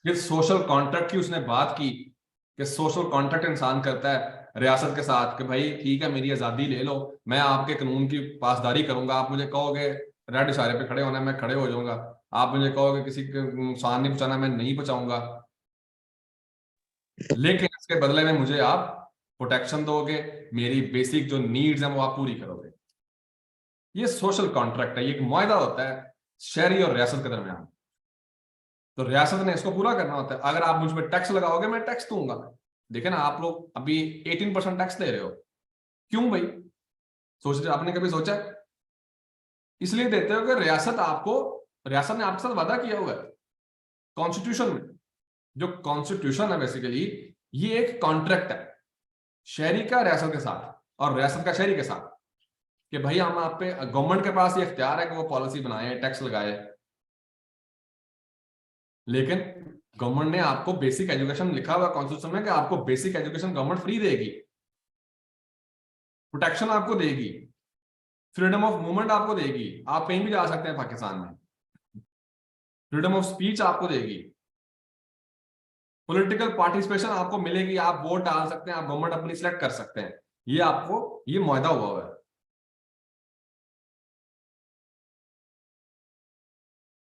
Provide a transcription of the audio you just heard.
फिर social contract की उसने बात की कि सोशल कॉन्ट्रैक्ट इंसान करता है रियासत के साथ कि भाई ठीक है मेरी आजादी ले लो, मैं आपके कानून की पासदारी करूंगा, आप मुझे कहोगे रेड इशारे पे खड़े होना है मैं खड़े हो जाऊंगा, आप मुझे कहोगे किसी को नुकसान नहीं पहुंचाना मैं नहीं पहुंचाऊंगा, लेकिन इसके बदले में मुझे आप प्रोटेक्शन दोगे, मेरी बेसिक जो नीड्स हैं वो आप पूरी करोगे। ये सोशल कॉन्ट्रैक्ट है, ये एक मुआहदा होता है शहरी और रियासत के दरमियान। तो रियासत ने इसको पूरा करना होता है। अगर आप मुझ पर टैक्स लगाओगे मैं टैक्स दूंगा। देखे ना, आप लोग अभी 18% टैक्स दे रहे हो, क्यों भाई? सोच आपने कभी सोचा? इसलिए देते हो कि रियासत ने आपके साथ वादा किया हुआ है कॉन्स्टिट्यूशन में। जो कॉन्स्टिट्यूशन है बेसिकली ये एक कॉन्ट्रैक्ट है शहरी का रियासत के साथ और रियासत का शहरी के साथ, कि भाई हम आप पे, गवर्नमेंट के पास ये इख्तियार है कि वो पॉलिसी बनाए, टैक्स लगाए, लेकिन गवर्नमेंट ने आपको बेसिक एजुकेशन लिखा हुआ कॉन्स्टिट्यूशन में कि आपको बेसिक एजुकेशन गवर्नमेंट फ्री देगी, प्रोटेक्शन आपको देगी, फ्रीडम ऑफ मूवमेंट आपको देगी, आप कहीं भी जा सकते हैं पाकिस्तान में, फ्रीडम ऑफ स्पीच आपको देगी, पॉलिटिकल पार्टिसिपेशन आपको मिलेगी, आप वोट डाल सकते हैं, आप गवर्नमेंट अपनी सिलेक्ट कर सकते हैं। ये आपको ये मुआहदा हुआ है।